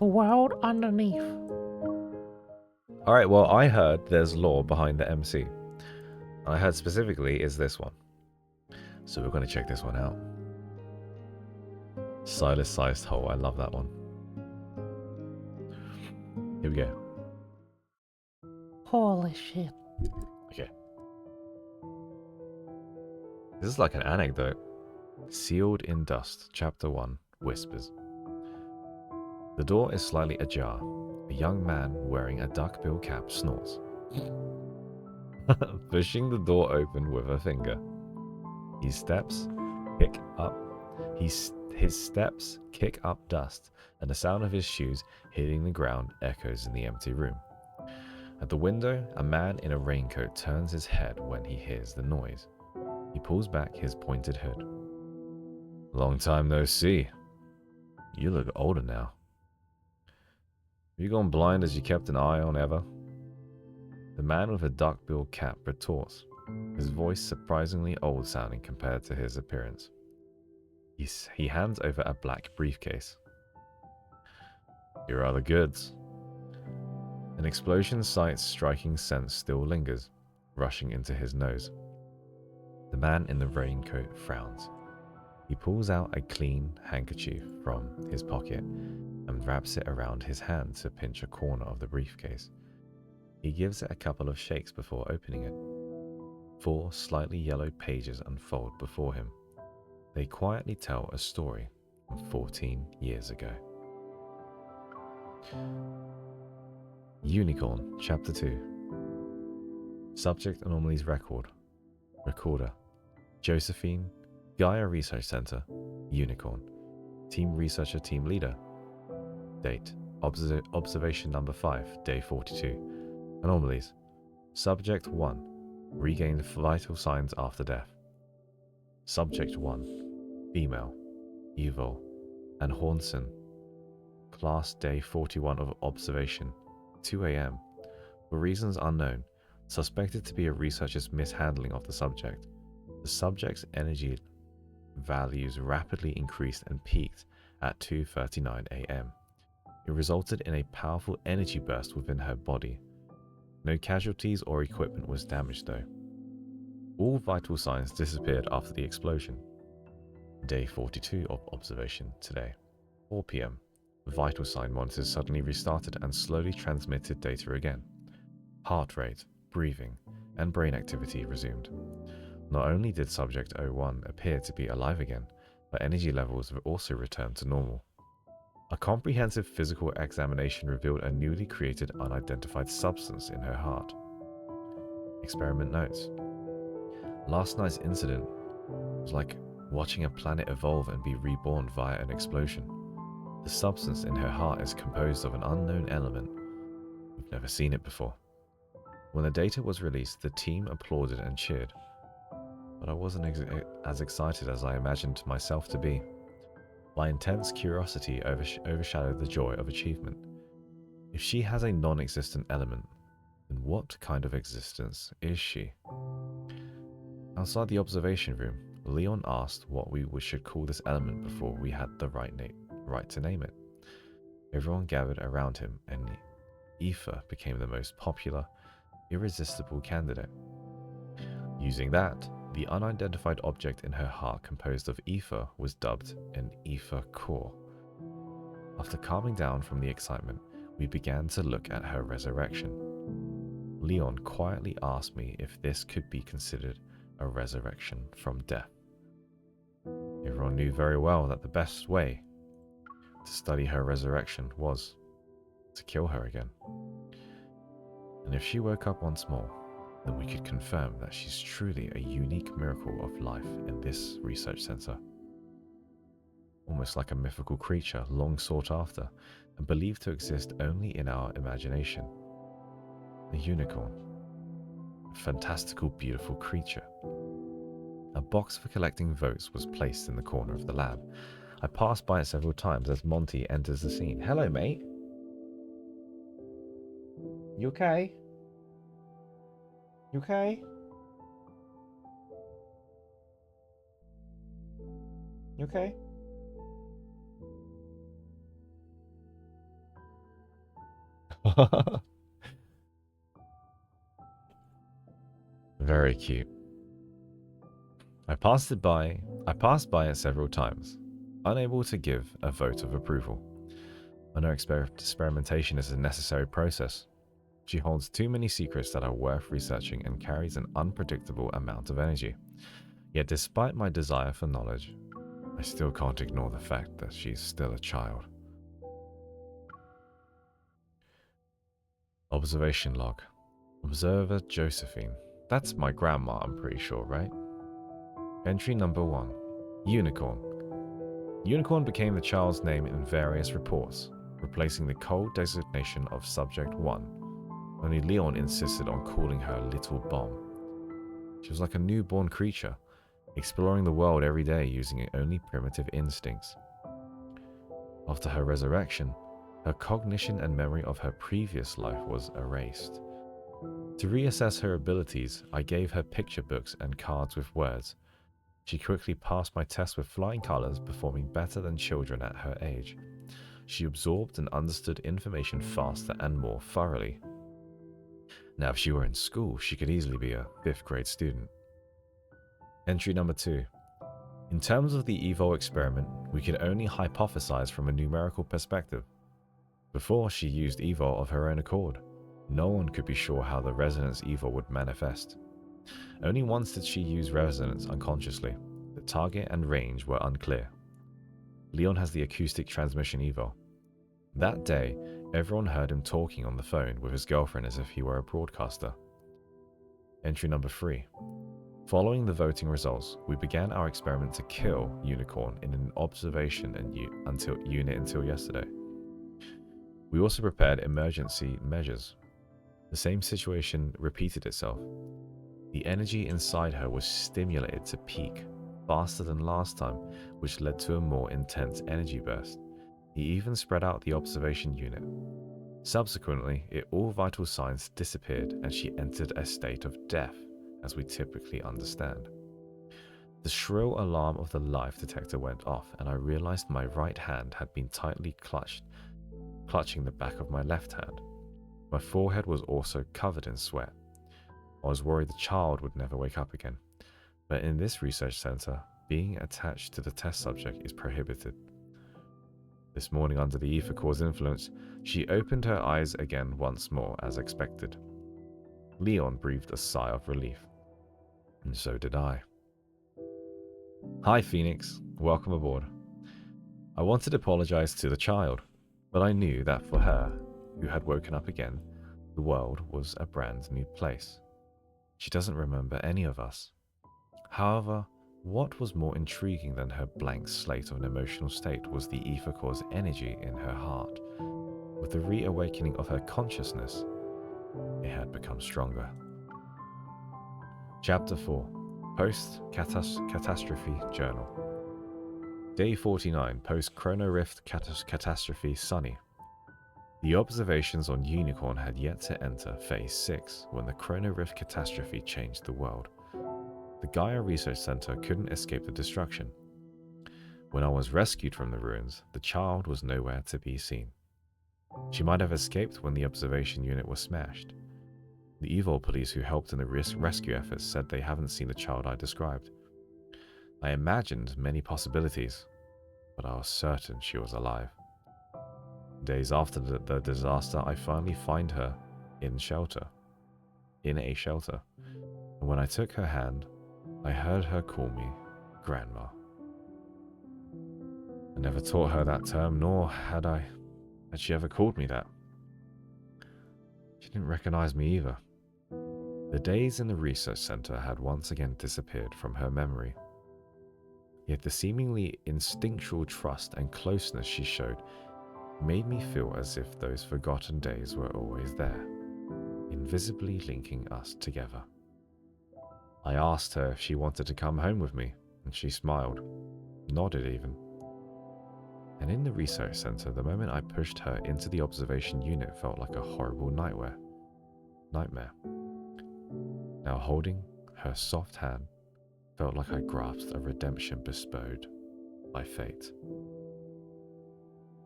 A world underneath. Alright, well, I heard there's lore behind the MC. I heard specifically is this one. So we're going to check this one out. Silas-sized hole. I love that one. Here we go. Holy shit. Okay. This is like an anecdote. Sealed in dust. Chapter 1. Whispers. The door is slightly ajar. A young man wearing a duckbill cap snorts. Pushing the door open with a finger. His steps kick up dust, and the sound of his shoes hitting the ground echoes in the empty room. At the window, a man in a raincoat turns his head when he hears the noise. He pulls back his pointed hood. Long time no see. You look older now. Have you gone blind as you kept an eye on ever? The man with a duckbill cap retorts, his voice surprisingly old-sounding compared to his appearance. He hands over a black briefcase. Here are the goods. An explosion site's striking scent still lingers, rushing into his nose. The man in the raincoat frowns. He pulls out a clean handkerchief from his pocket and wraps it around his hand to pinch a corner of the briefcase. He gives it a couple of shakes before opening it. 4 slightly yellowed pages unfold before him. They quietly tell a story from 14 years ago. Unicorn, Chapter 2. Subject Anomalies Record. Recorder. Josephine, Gaia Research Center, Unicorn. Team Researcher, Team Leader. Date. Observation number 5, day 42. Anomalies. Subject 1. Regained vital signs after death. Subject 1. Female. Evil. And Hornson. Class day 41 of observation. 2 a.m. For reasons unknown, suspected to be a researcher's mishandling of the subject. The subject's energy values rapidly increased and peaked at 2:39 a.m. It resulted in a powerful energy burst within her body. No casualties or equipment was damaged though. All vital signs disappeared after the explosion. Day 42 of observation today, 4 p.m. Vital sign monitors suddenly restarted and slowly transmitted data again. Heart rate, breathing, and brain activity resumed. Not only did Subject 01 appear to be alive again, but energy levels also returned to normal. A comprehensive physical examination revealed a newly created unidentified substance in her heart. Experiment notes. Last night's incident was like watching a planet evolve and be reborn via an explosion. The substance in her heart is composed of an unknown element. We've never seen it before. When the data was released, the team applauded and cheered. But I wasn't as excited as I imagined myself to be. My intense curiosity overshadowed the joy of achievement. If she has a non-existent element, then what kind of existence is she? Outside the observation room, Leon asked what we should call this element before we had the right to name it. Everyone gathered around him, and Ether became the most popular, irresistible candidate. Using that, the unidentified object in her heart composed of ether was dubbed an ether core. After calming down from the excitement, we began to look at her resurrection. Leon quietly asked me if this could be considered a resurrection from death. Everyone knew very well that the best way to study her resurrection was to kill her again. And if she woke up once more, then we could confirm that she's truly a unique miracle of life in this research center. Almost like a mythical creature long sought after and believed to exist only in our imagination. A unicorn. A fantastical, beautiful creature. A box for collecting votes was placed in the corner of the lab. I passed by it several times as Monty enters the scene. Hello, mate. You okay? You okay? You okay? Very cute. I passed by it several times, unable to give a vote of approval. I know experimentation is a necessary process. She holds too many secrets that are worth researching and carries an unpredictable amount of energy. Yet despite my desire for knowledge, I still can't ignore the fact that she's still a child. Observation log. Observer Josephine. That's my grandma, I'm pretty sure, right? Entry number 1. Unicorn. Unicorn became the child's name in various reports, replacing the cold designation of Subject 1. Only Leon insisted on calling her Little Bomb. She was like a newborn creature, exploring the world every day using only primitive instincts. After her resurrection, her cognition and memory of her previous life was erased. To reassess her abilities, I gave her picture books and cards with words. She quickly passed my test with flying colors, performing better than children at her age. She absorbed and understood information faster and more thoroughly. Now, if she were in school, she could easily be a 5th grade student. Entry number 2. In terms of the Evo experiment, we could only hypothesize from a numerical perspective. Before she used Evo of her own accord, no one could be sure how the resonance Evo would manifest. Only once did she use resonance unconsciously. The target and range were unclear. Leon has the acoustic transmission Evo. That day, everyone heard him talking on the phone with his girlfriend as if he were a broadcaster. Entry number 3. Following the voting results, we began our experiment to kill Unicorn in an observation unit until yesterday. We also prepared emergency measures. The same situation repeated itself. The energy inside her was stimulated to peak faster than last time, which led to a more intense energy burst. He even spread out the observation unit. Subsequently, all vital signs disappeared and she entered a state of death, as we typically understand. The shrill alarm of the life detector went off and I realized my right hand had been tightly clutching the back of my left hand. My forehead was also covered in sweat. I was worried the child would never wake up again, but in this research center, being attached to the test subject is prohibited. This morning, under the ether core's influence, she opened her eyes again once more as expected. Leon breathed a sigh of relief, and so did I. Hi Phoenix, welcome aboard. I wanted to apologize to the child, but I knew that for her, who had woken up again, the world was a brand new place. She doesn't remember any of us. However, what was more intriguing than her blank slate of an emotional state was the ether core's energy in her heart. With the reawakening of her consciousness, it had become stronger. Chapter 4. Post-catastrophe Journal. Day 49, post-chrono rift catastrophe sunny. The observations on Unicorn had yet to enter Phase 6 when the chrono rift catastrophe changed the world. The Gaia Research Center couldn't escape the destruction. When I was rescued from the ruins, the child was nowhere to be seen. She might have escaped when the observation unit was smashed. The Evo police who helped in the rescue efforts said they haven't seen the child I described. I imagined many possibilities, but I was certain she was alive. Days after the disaster, I finally find her in a shelter. And when I took her hand, I heard her call me Grandma. I never taught her that term, nor had she ever called me that. She didn't recognize me either. The days in the research center had once again disappeared from her memory. Yet the seemingly instinctual trust and closeness she showed made me feel as if those forgotten days were always there, invisibly linking us together. I asked her if she wanted to come home with me, and she smiled, nodded even. And in the research center, the moment I pushed her into the observation unit felt like a horrible nightmare. Now holding her soft hand felt like I grasped a redemption bestowed by fate.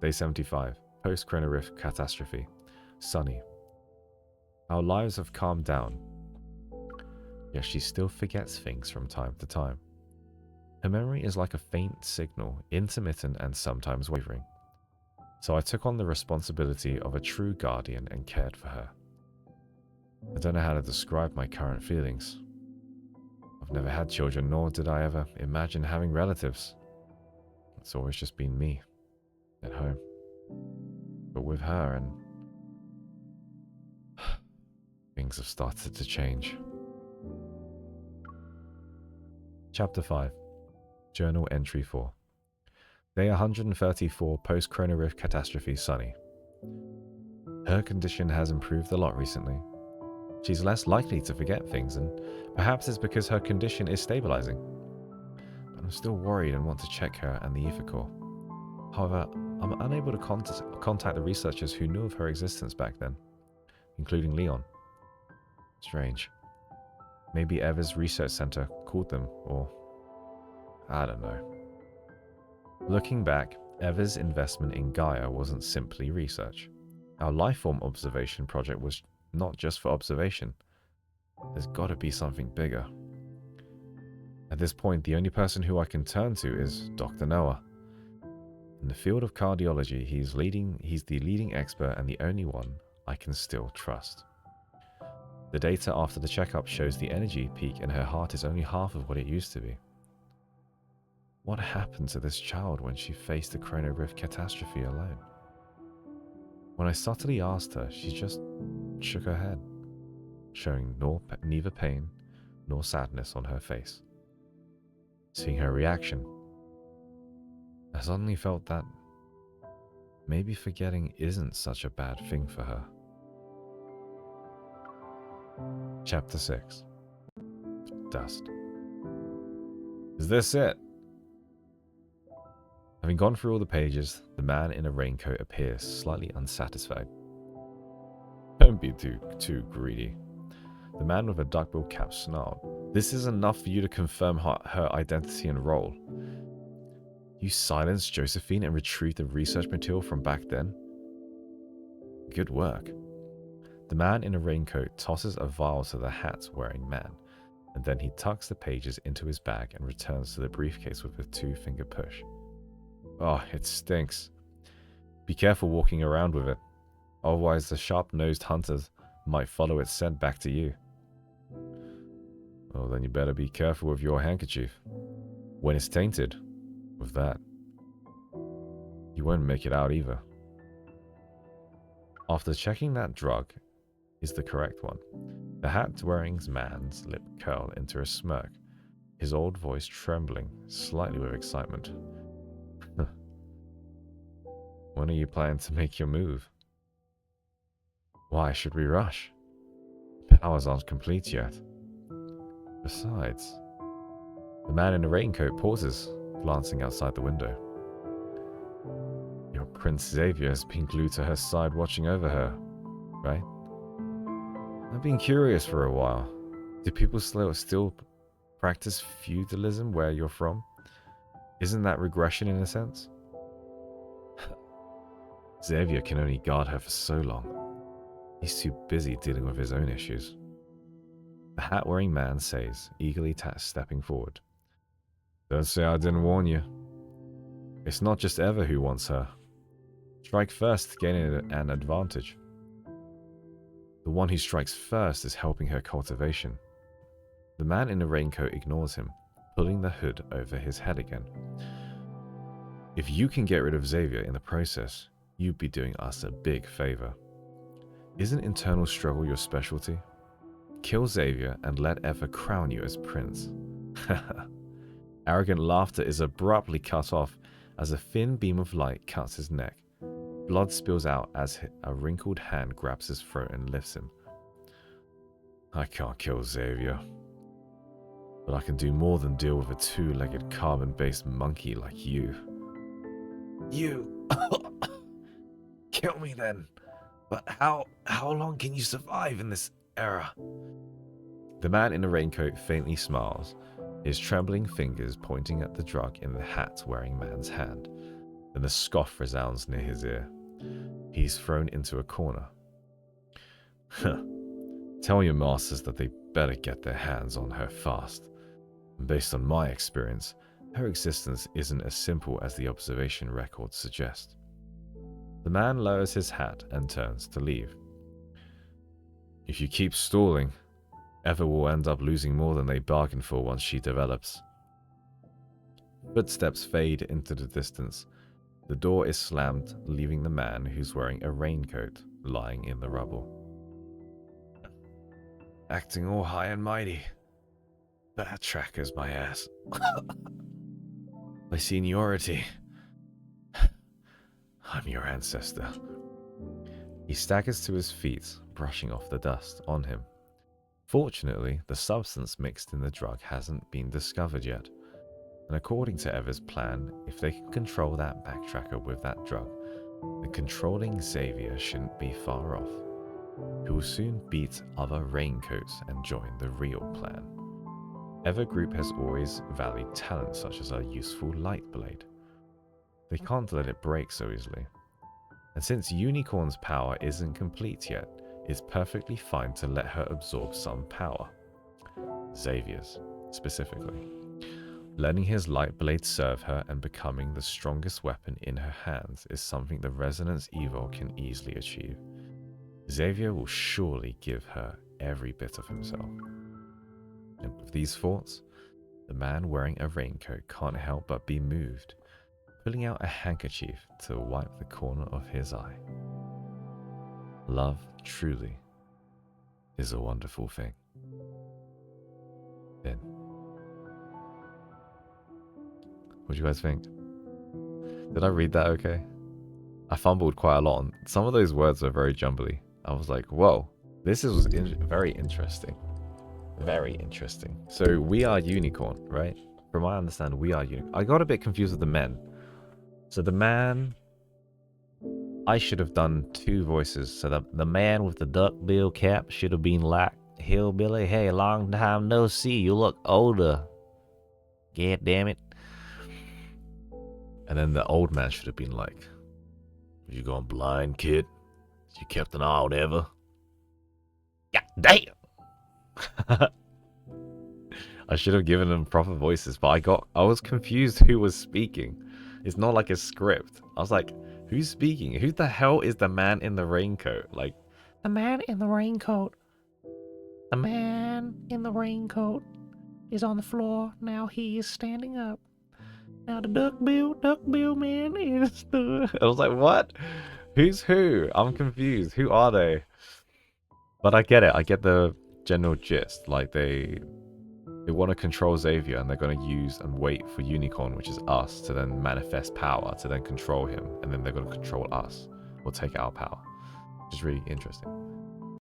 Day 75, post-chrono rift catastrophe. Sunny. Our lives have calmed down, yet she still forgets things from time to time. Her memory is like a faint signal, intermittent and sometimes wavering. So I took on the responsibility of a true guardian and cared for her. I don't know how to describe my current feelings. I've never had children, nor did I ever imagine having relatives. It's always just been me, at home. But with her, and things have started to change. Chapter 5. Journal Entry 4. Day 134 post-coronavirus catastrophe Sunny. Her condition has improved a lot recently. She's less likely to forget things, and perhaps it's because her condition is stabilizing. But I'm still worried and want to check her and the ether core. However, I'm unable to contact the researchers who knew of her existence back then, including Leon. Strange. Maybe Ever's research center called them, or I don't know. Looking back, Ever's investment in Gaia wasn't simply research. Our lifeform observation project was not just for observation. There's got to be something bigger. At this point, the only person who I can turn to is Dr. Noah. In the field of cardiology, he's the leading expert and the only one I can still trust. The data after the checkup shows the energy peak in her heart is only half of what it used to be. What happened to this child when she faced the coronavirus catastrophe alone? When I subtly asked her, she just shook her head, showing neither pain nor sadness on her face. Seeing her reaction, I suddenly felt that maybe forgetting isn't such a bad thing for her. Chapter 6. Dust. Is this it? Having gone through all the pages, the man in a raincoat appears slightly unsatisfied. Don't be too greedy. The man with a duckbill cap snarled. This is enough for you to confirm her identity and role. You silenced Josephine and retrieved the research material from back then? Good work. The man in a raincoat tosses a vial to the hat-wearing man, and then he tucks the pages into his bag and returns to the briefcase with a two-finger push. Oh, it stinks. Be careful walking around with it. Otherwise, the sharp-nosed hunters might follow its scent back to you. Well, then you better be careful with your handkerchief. When it's tainted with that, you won't make it out either. After checking that drug is the correct one, the hat-wearing man's lip curled into a smirk, his old voice trembling slightly with excitement. When are you planning to make your move? Why should we rush? Powers aren't complete yet. Besides, the man in the raincoat pauses, glancing outside the window. Your Prince Xavier has been glued to her side watching over her, right? I've been curious for a while. Do people still practice feudalism where you're from? Isn't that regression in a sense? Xavier can only guard her for so long. He's too busy dealing with his own issues. The hat-wearing man says, eagerly stepping forward. Don't say I didn't warn you. It's not just Eva who wants her. Strike first, gaining an advantage. The one who strikes first is helping her cultivation. The man in the raincoat ignores him, pulling the hood over his head again. If you can get rid of Xavier in the process, you'd be doing us a big favor. Isn't internal struggle your specialty? Kill Xavier and let Eva crown you as prince. Arrogant laughter is abruptly cut off as a thin beam of light cuts his neck. Blood spills out as a wrinkled hand grabs his throat and lifts him. I can't kill Xavier, but I can do more than deal with a two-legged carbon-based monkey like you. You! Kill me then! But how long can you survive in this era? The man in the raincoat faintly smiles, his trembling fingers pointing at the drug in the hat-wearing man's hand. Then a scoff resounds near his ear. He's thrown into a corner, Tell your masters that they better get their hands on her fast. Based on my experience, her existence isn't as simple as the observation records suggest. The man lowers his hat and turns to leave. If you keep stalling, Eva will end up losing more than they bargained for once she develops. Footsteps fade into the distance. The door is slammed, leaving the man who's wearing a raincoat lying in the rubble. Acting all high and mighty. That trackers my ass. By seniority. I'm your ancestor. He staggers to his feet, brushing off the dust on him. Fortunately, the substance mixed in the drug hasn't been discovered yet. And according to Eva's plan, if they can control that backtracker with that drug, then controlling Xavier shouldn't be far off. He will soon beat other raincoats and join the real plan. Eva Group has always valued talent such as our useful light blade. They can't let it break so easily. And since Unicorn's power isn't complete yet, it's perfectly fine to let her absorb some power. Xavier's, specifically. Letting his light blade serve her and becoming the strongest weapon in her hands is something the Resonance Evo can easily achieve. Xavier will surely give her every bit of himself. And with these thoughts, the man wearing a raincoat can't help but be moved, pulling out a handkerchief to wipe the corner of his eye. Love, truly, is a wonderful thing. Then, what do you guys think? Did I read that okay? I fumbled quite a lot. Some of those words are very jumbly. I was like, whoa, this is very interesting. Very interesting. So we are Unicorn, right? From what I understand, we are Unicorn. I got a bit confused with the men. So the man, I should have done two voices. So the man with the duckbill cap should have been like, hillbilly, hey, long time no see. You look older. God damn it. And then the old man should have been like, you gone blind, kid? You kept an eye on Eva? God damn! I should have given them proper voices, but I was confused who was speaking. It's not like a script. I was like, who's speaking? Who the hell is the man in the raincoat? Like, the man in the raincoat. The man in the raincoat is on the floor. Now he is standing up. Now the duckbill man is the... I was like, what? Who's who? I'm confused. Who are they? But I get it. I get the general gist. Like, they want to control Xavier, and they're going to use and wait for Unicorn, which is us, to then manifest power, to then control him, and then they're going to control us, or take our power, which is really interesting.